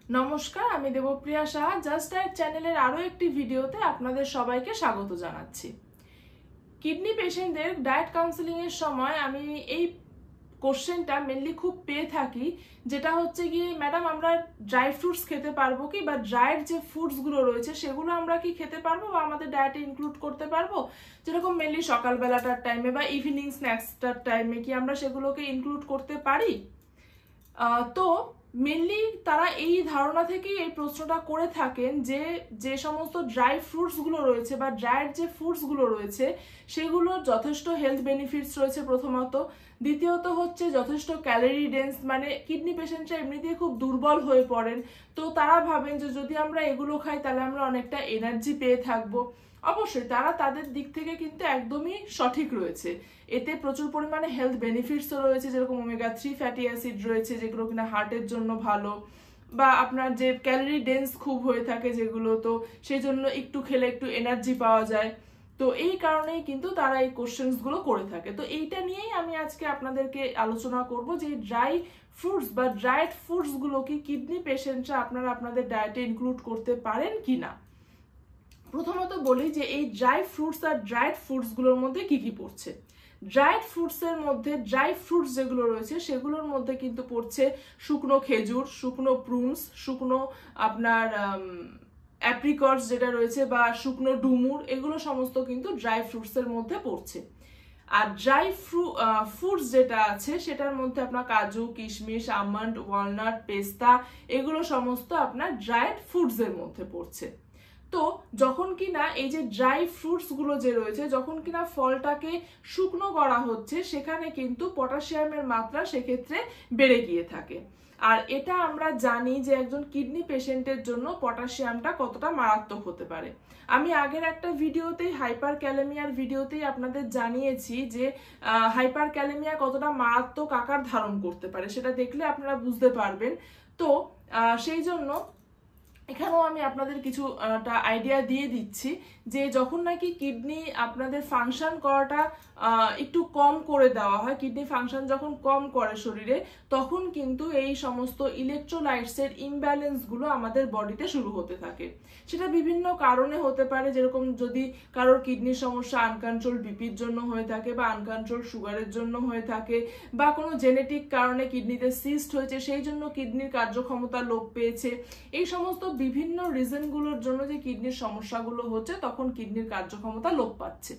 নমস্কার, আমি Debapriya Saha. Just diet চ্যানেলের আরও একটি ভিডিওতে আপনাদের সবাইকে স্বাগত জানাচ্ছি। কিডনি পেশেন্টদের ডায়েট কাউন্সেলিংয়ের সময় আমি এই কোশ্চেনটা মেনলি খুব পেয়ে থাকি, যেটা হচ্ছে গিয়ে ম্যাডাম আমরা ড্রাই ফ্রুটস খেতে পারবো কি, বা ড্রাইড যে ফুডসগুলো রয়েছে সেগুলো আমরা কি খেতে পারবো বা আমাদের ডায়েটে ইনক্লুড করতে পারবো, যেরকম মেনলি সকালবেলাটার টাইমে বা ইভিনিং স্ন্যাক্সটার টাইমে কি আমরা সেগুলোকে ইনক্লুড করতে পারি। তো মেনলি তারা এই ধারণা থেকেই এই প্রশ্নটা করে থাকেন যে যে সমস্ত ড্রাই ফ্রুটসগুলো রয়েছে বা ড্রাইড যে ফুডসগুলো রয়েছে সেগুলোর যথেষ্ট হেলথ বেনিফিটস রয়েছে প্রথমত। দ্বিতীয়ত হচ্ছে যথেষ্ট ক্যালোরি ডেন্স, মানে কিডনি পেশেন্টরা এমনিতেই খুব দুর্বল হয়ে পড়েন, তো তারা ভাবেন যে যদি আমরা এগুলো খাই তাহলে আমরা অনেকটা এনার্জি পেয়ে থাকবো। অবশ্যই তারা তাদের দিক থেকে কিন্তু একদমই সঠিক রয়েছে, এতে প্রচুর পরিমাণে হেলথ বেনিফিটসও রয়েছে, যেরকম ওমেগা 3 ফ্যাটি অ্যাসিড রয়েছে যেগুলো কিনা হার্টের জন্য ভালো, বা আপনার যে ক্যালোরি ডেন্স খুব হয়ে থাকে যেগুলো, তো সেই জন্য একটু খেলে একটু এনার্জি পাওয়া যায়। তো এই কারণেই কিন্তু তারা এই কোশ্চেন্সগুলো করে থাকে। তো এইটা নিয়েই আমি আজকে আপনাদেরকে আলোচনা করব যে ড্রাই ফ্রুটস বা ড্রাইড ফুডসগুলো কি কিডনি পেশেন্টরা আপনারা আপনাদের ডায়েটে ইনক্লুড করতে পারেন কি না। প্রথমত বলি যে এই ড্রাই ফ্রুটস আর ড্রাইড ফুডসগুলোর মধ্যে কি কি পড়ছে। ড্রাইড ফ্রুটসের মধ্যে ড্রাই ফ্রুটস যেগুলো রয়েছে সেগুলোর মধ্যে কিন্তু পড়ছে শুকনো খেজুর, শুকনো প্রুনস, শুকনো আপনার অ্যাপ্রিকটস যেটা রয়েছে, বা শুকনো ডুমুর, এগুলো সমস্ত কিন্তু ড্রাই ফ্রুটসের মধ্যে পড়ছে। আর ড্রাই ফুডস যেটা আছে সেটার মধ্যে আপনার কাজু, কিশমিশ, আমন্ড, ওয়ালনাট, পেস্তা, এগুলো সমস্ত আপনার ড্রাইড ফুডসের মধ্যে পড়ছে। তো যখন কিনা এই যে ড্রাই ফ্রুটস গুলো যে রয়েছে, যখন কিনা ফলটাকে শুকনো করা হচ্ছে সেখানে কিন্তু পটাশিয়ামের মাত্রা সেক্ষেত্রে বেড়ে গিয়ে থাকে। আর এটা আমরা জানি যে একজন কিডনি পেশেন্টের জন্য পটাশিয়ামটা কতটা মারাত্মক হতে পারে। আমি আগের একটা ভিডিওতেই হাইপার ক্যালেমিয়ার ভিডিওতেই আপনাদের জানিয়েছি যে হাইপার ক্যালেমিয়া কতটা মারাত্মক আকার ধারণ করতে পারে, সেটা দেখলে আপনারা বুঝতে পারবেন। তো সেই জন্য এখানেও আমি আপনাদের কিছু আইডিয়া দিয়ে দিচ্ছি যে যখন নাকি কিডনি আপনাদের ফাংশন করাটা একটু কম করে দেওয়া হয়, কিডনি ফাংশন যখন কম করে শরীরে, তখন কিন্তু এই সমস্ত ইলেকট্রোলাইটসের ইমব্যালেন্সগুলো আমাদের বডিতে শুরু হতে থাকে। সেটা বিভিন্ন কারণে হতে পারে, যেরকম যদি কারোর কিডনির সমস্যা আনকন্ট্রোল বিপির জন্য হয়ে থাকে, বা আনকন্ট্রোল সুগারের জন্য হয়ে থাকে, বা কোনো জেনেটিক কারণে কিডনিতে সিস্ট হয়েছে সেই জন্য কিডনির কার্যক্ষমতা লোপ পেয়েছে। এই সমস্ত বিভিন্ন রিজনগুলোর জন্য যে কিডনির সমস্যাগুলো হচ্ছে তখন কিডনির কার্যক্ষমতা লোপ পাচ্ছে।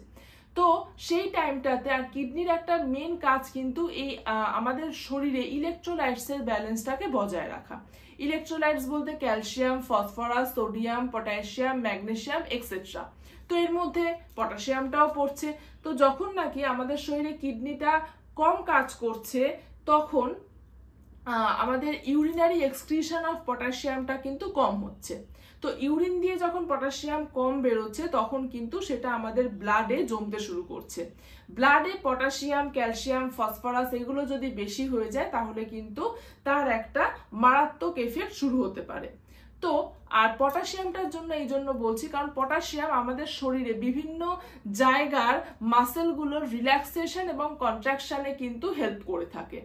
তো সেই টাইমটাতে আর কিডনির একটা মেন কাজ কিন্তু এই আমাদের শরীরে ইলেকট্রোলাইটসের ব্যালেন্সটাকে বজায় রাখা। ইলেকট্রোলাইটস বলতে calcium, phosphorus, sodium, potassium, magnesium etcetera. তো এর মধ্যে পটাশিয়ামটাও পড়ছে। তো যখন নাকি আমাদের শরীরে কিডনিটা কম কাজ করছে তখন আমাদের ইউরিনারি এক্সক্রিশন অফ পটাশিয়ামটা কিন্তু কম হচ্ছে। তো ইউরিন দিয়ে যখন পটাশিয়াম কম বেরোচ্ছে তখন কিন্তু সেটা আমাদের ব্লাডে জমতে শুরু করছে। ব্লাডে পটাশিয়াম, ক্যালসিয়াম, ফসফরাস এগুলো যদি বেশি হয়ে যায় তাহলে কিন্তু তার একটা মারাত্মক এফেক্ট শুরু হতে পারে। তো আর পটাশিয়ামটার জন্য এই জন্য বলছি কারণ পটাশিয়াম আমাদের শরীরে বিভিন্ন জায়গার মাসেলগুলোর রিল্যাক্সেশন এবং কন্ট্রাকশনে কিন্তু হেল্প করে থাকে।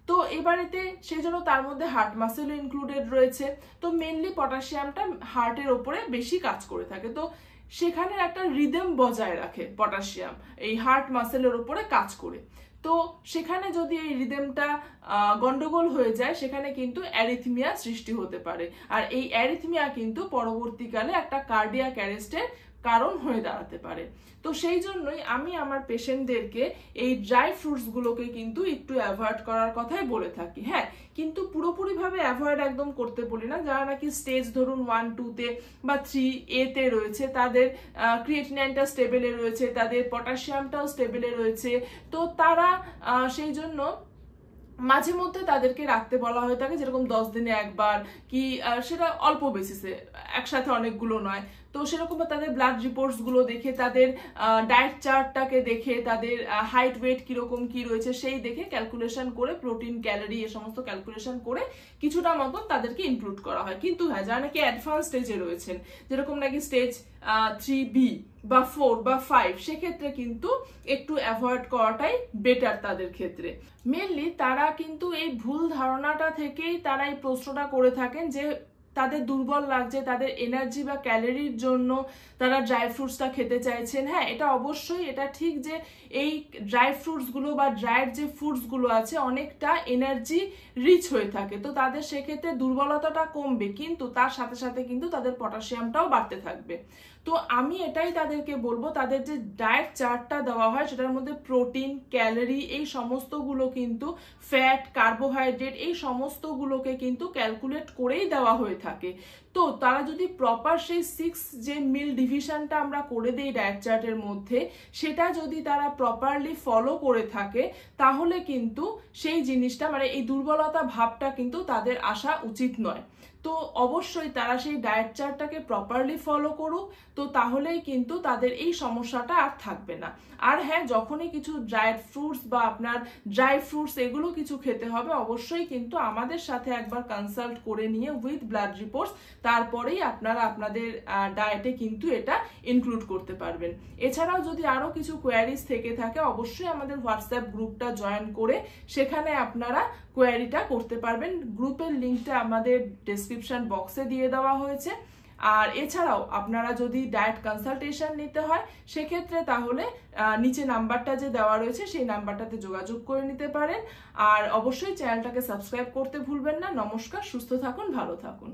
তো এবারেতে সেই জন্য তার মধ্যে হার্ট মাসেলও ইনক্লুডেড রয়েছে। তো মেনলি পটাশিয়ামটা হার্টের ওপরে বেশি কাজ করে থাকে, তো সেখানে একটা রিদম বজায় রাখে পটাশিয়াম এই হার্ট মাসেলের ওপরে কাজ করে। তো সেখানে যদি এই রিদমটা গন্ডগোল হয়ে যায় সেখানে কিন্তু অ্যারিথমিয়া সৃষ্টি হতে পারে, আর এই অ্যারিথমিয়া কিন্তু পরবর্তীকালে একটা কার্ডিয়াক অ্যারেস্টের কারণ হয়ে দাঁড়াতে পারে। তো সেই জন্যই আমি আমার পেশেন্টদেরকে এই ড্রাই ফ্রুটসগুলোকে কিন্তু একটু অ্যাভয়েড করার কথাই বলে থাকি। হ্যাঁ, কিন্তু পুরোপুরিভাবে অ্যাভয়েড একদম করতে বলি না। যারা নাকি স্টেজ ধরুন 1, 2-তে বা 3A-তে রয়েছে, তাদের ক্রিয়েটিনাইনটা স্টেবলে রয়েছে, তাদের পটাশিয়ামটাও স্টেবলে রয়েছে, তো তারা সেই জন্য মাঝে মধ্যে তাদেরকে রাখতে বলা হয়ে থাকে, যেরকম 10 দিনে একবার, কি সেটা অল্প বেসিসে, একসাথে অনেকগুলো নয়। তো সেরকম তাদের ব্লাড রিপোর্টস গুলো দেখে, তাদের ডায়েট চার্টটাকে দেখে, তাদের হাইট ওয়েট কিরকম কি রয়েছে সেই দেখে ক্যালকুলেশন করে, প্রোটিন, ক্যালোরি এ সমস্ত ক্যালকুলেশন করে কিছুটা মতন তাদেরকে ইনক্লুড করা হয়। কিন্তু হ্যাঁ, যারা নাকি অ্যাডভান্স স্টেজে রয়েছেন, যেরকম নাকি স্টেজ 3B বা 4 বা 5, সেক্ষেত্রে কিন্তু একটু অ্যাভয়েড করাটাই বেটার তাদের ক্ষেত্রে। মেনলি তারা কিন্তু এই ভুল ধারণাটা থেকেই তারা এই প্রশ্নটা করে থাকেন যে তাদের দুর্বল লাগছে, তাদের এনার্জি বা ক্যালোরির জন্য তারা ড্রাই ফ্রুটসটা খেতে চাইছেন। হ্যাঁ, এটা অবশ্যই এটা ঠিক যে এই ড্রাই ফ্রুটসগুলো বা ড্রাইড যে ফ্রুটসগুলো আছে অনেকটা এনার্জি রিচ হয়ে থাকে, তো তাদের সেক্ষেত্রে দুর্বলতাটা কমবে, কিন্তু তার সাথে সাথে কিন্তু তাদের পটাশিয়ামটাও বাড়তে থাকবে। তো আমি এটাই তাদেরকে বলবো, তাদের যে ডায়েট চার্টটা দেওয়া হয় সেটার মধ্যে প্রোটিন, ক্যালোরি, এই সমস্তগুলো কিন্তু ফ্যাট, কার্বোহাইড্রেট, এই সমস্তগুলোকে কিন্তু ক্যালকুলেট করেই দেওয়া হয়ে থাকে। তো তারা যদি প্রপার সেই 6 যে মিল ডিভিশনটা আমরা করে দিই ডায়েট চার্টের মধ্যে, সেটা যদি তারা প্রপারলি ফলো করে থাকে তাহলে কিন্তু সেই জিনিসটা মানে এই দুর্বলতা ভাবটা কিন্তু তাদের আসা উচিত নয়। তো অবশ্যই তারা সেই ডায়েট চার্টটাকে প্রপারলি ফলো করুক, তো তাহলেই কিন্তু তাদের এই সমস্যাটা আর থাকবে না। আর হ্যাঁ, যখনই কিছু ড্রাইড ফ্রুটস বা আপনার ড্রাই ফ্রুটস এগুলো কিছু খেতে হবে, অবশ্যই কিন্তু আমাদের সাথে একবার কনসাল্ট করে নিয়ে উইথ ব্লাড রিপোর্টস তারপরেই আপনারা আপনাদের ডায়েটে কিন্তু এটা ইনক্লুড করতে পারবেন। এছাড়াও যদি আরও কিছু কোয়ারিজ থেকে থাকে অবশ্যই আমাদের হোয়াটসঅ্যাপ গ্রুপটা জয়েন করে সেখানে আপনারা কোয়ারিটা করতে পারবেন। গ্রুপের লিঙ্কটা আমাদের ডেসক্রিপশন বক্সে দিয়ে দেওয়া হয়েছে। আর এছাড়াও আপনারা যদি ডায়েট কনসালটেশন নিতে হয় সেক্ষেত্রে তাহলে নিচে নাম্বারটা যে দেওয়া রয়েছে সেই নাম্বারটাতে যোগাযোগ করে নিতে পারেন। আর অবশ্যই চ্যানেলটাকে সাবস্ক্রাইব করতে ভুলবেন না। নমস্কার, সুস্থ থাকুন, ভালো থাকুন।